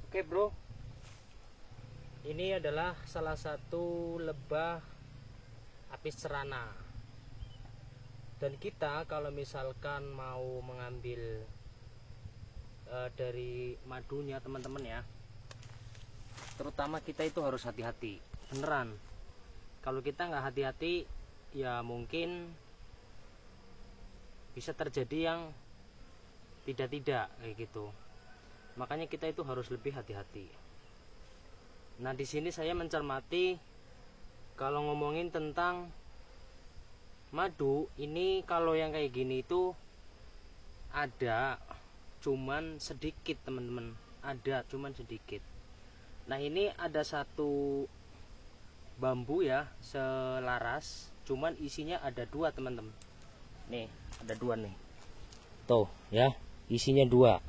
Oke bro, ini adalah salah satu lebah apis cerana. Dan kita kalau misalkan mau mengambil dari madunya teman-teman ya, terutama kita itu harus hati-hati beneran. Kalau kita nggak hati-hati ya mungkin bisa terjadi yang tidak kayak gitu. Makanya kita itu harus lebih hati-hati. Nah di sini saya mencermati kalau ngomongin tentang madu ini, kalau yang kayak gini itu ada cuman sedikit teman-teman, ada cuman sedikit. Nah ini ada satu bambu ya selaras, cuman isinya ada dua teman-teman. Nih ada dua nih, tuh ya isinya dua.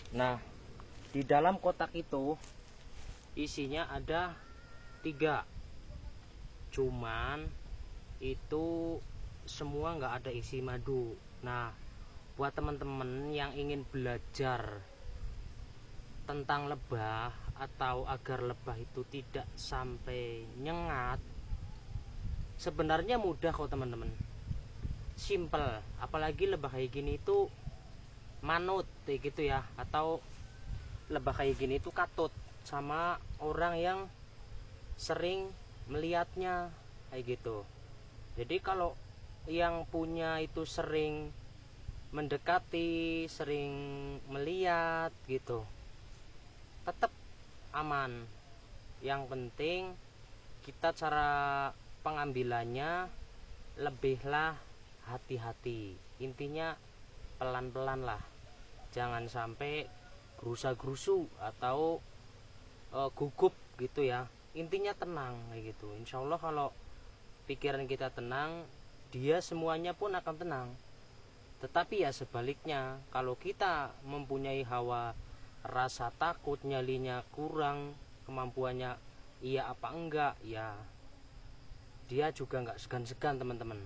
Nah di dalam kotak itu isinya ada 3, cuman itu semua nggak ada isi madu. Nah buat teman-teman yang ingin belajar tentang lebah atau agar lebah itu tidak sampai nyengat, sebenarnya mudah kok teman-teman, simple. Apalagi lebah kayak gini itu manut kayak gitu ya, atau lebah kayak gini itu katut sama orang yang sering melihatnya kayak gitu. Jadi kalau yang punya itu sering mendekati, sering melihat gitu, tetap aman. Yang penting kita cara pengambilannya lebihlah hati-hati. Intinya pelan-pelan lah, jangan sampai gerusa-gerusu atau gugup gitu ya. Intinya tenang kayak gitu. Insya Allah kalau pikiran kita tenang, dia semuanya pun akan tenang. Tetapi ya sebaliknya, kalau kita mempunyai hawa rasa takut, nyalinya kurang, kemampuannya iya apa enggak, ya dia juga nggak segan-segan teman-teman,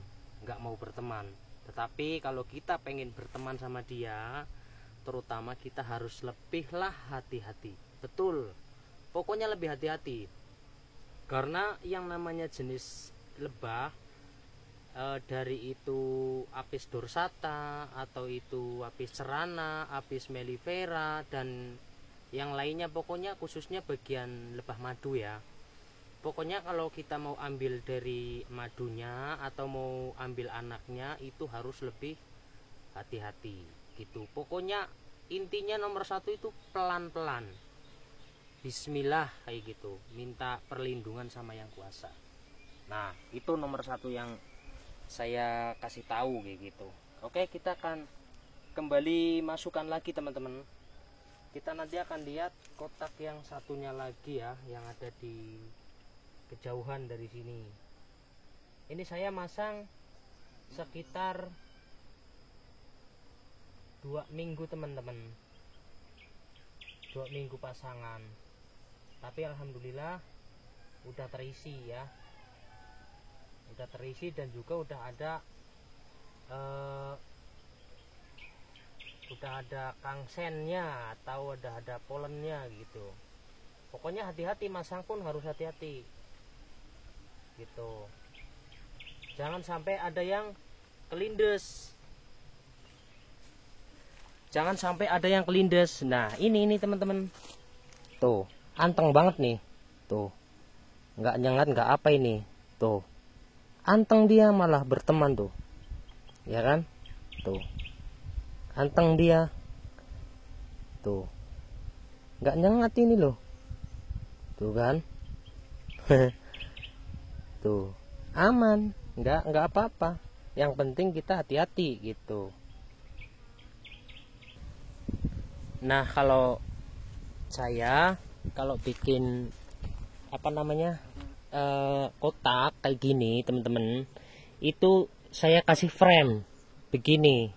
nggak mau berteman. Tetapi kalau kita pengen berteman sama dia, terutama kita harus lebihlah hati-hati. Betul, pokoknya lebih hati-hati. Karena yang namanya jenis lebah, dari itu apis dorsata atau itu apis cerana, apis mellifera dan yang lainnya, pokoknya khususnya bagian lebah madu ya. Pokoknya kalau kita mau ambil dari madunya atau mau ambil anaknya itu harus lebih hati-hati gitu. Pokoknya intinya nomor 1 itu pelan-pelan, bismillah kayak gitu, minta perlindungan sama yang kuasa. Nah itu nomor 1 yang saya kasih tahu kayak gitu. Oke, kita akan kembali masukkan lagi teman-teman. Kita nanti akan lihat kotak yang satunya lagi ya, yang ada di kejauhan dari sini. Ini saya masang sekitar 2 minggu teman-teman, 2 minggu pasangan. Tapi alhamdulillah udah terisi ya, udah terisi dan juga udah ada kangsennya atau ada polennya gitu. Pokoknya hati-hati, masang pun harus hati-hati gitu. Jangan sampai ada yang kelindes, jangan sampai ada yang kelindes. Nah ini teman-teman, tuh anteng banget nih, tuh nggak nyengat nggak apa ini, tuh anteng dia, malah berteman tuh ya kan, tuh anteng dia tuh, nggak nyengat ini loh, tuh kan. Tuh aman, nggak apa-apa, yang penting kita hati-hati gitu. Nah kalau saya kalau bikin apa namanya kotak kayak gini teman-teman, itu saya kasih frame begini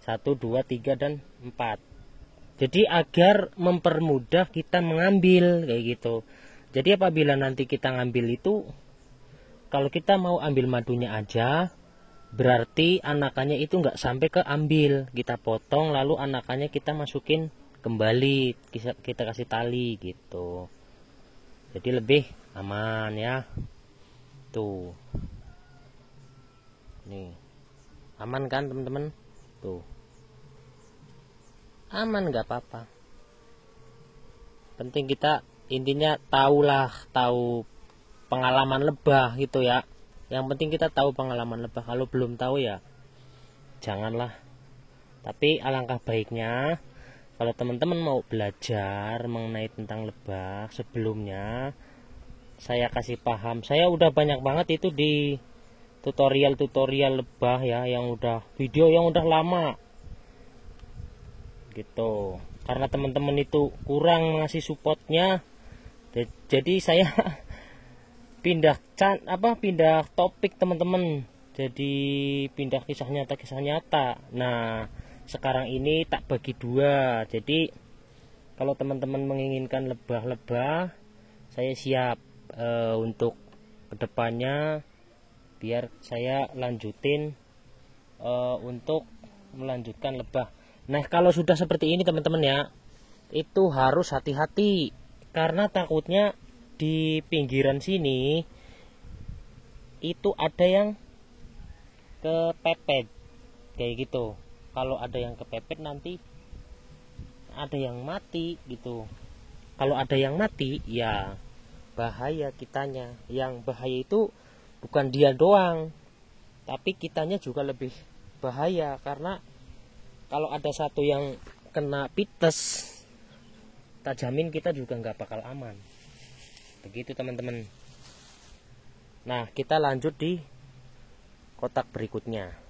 1, 2, 3 dan 4. Jadi agar mempermudah kita mengambil kayak gitu. Jadi apabila nanti kita ngambil itu, kalau kita mau ambil madunya aja, berarti anakannya itu nggak sampai keambil. Kita potong lalu anakannya kita masukin ke kembali kita kasih tali gitu, jadi lebih aman ya. Tuh nih, aman kan teman-teman? Tuh aman, nggak apa-apa. Penting kita intinya tahu pengalaman lebah gitu ya. Yang penting kita tahu pengalaman lebah. Kalau belum tahu ya janganlah. Tapi alangkah baiknya kalau teman-teman mau belajar mengenai tentang lebah, sebelumnya saya kasih paham. Saya udah banyak banget itu di tutorial lebah ya, yang udah video yang udah lama gitu. Karena teman-teman itu kurang ngasih supportnya, jadi saya pindah topik teman-teman, jadi pindah kisah nyata. Nah sekarang ini tak bagi dua, jadi kalau teman-teman menginginkan lebah-lebah, saya siap untuk kedepannya biar saya lanjutin untuk melanjutkan lebah. Nah kalau sudah seperti ini teman-teman ya, itu harus hati-hati, karena takutnya di pinggiran sini itu ada yang kepepet kayak gitu. Kalau ada yang kepepet nanti ada yang mati gitu. Kalau ada yang mati ya bahaya kitanya. Yang bahaya itu bukan dia doang, tapi kitanya juga lebih bahaya, karena kalau ada satu yang kena pites, tak jamin kita juga nggak bakal aman. Begitu teman-teman. Nah kita lanjut di kotak berikutnya.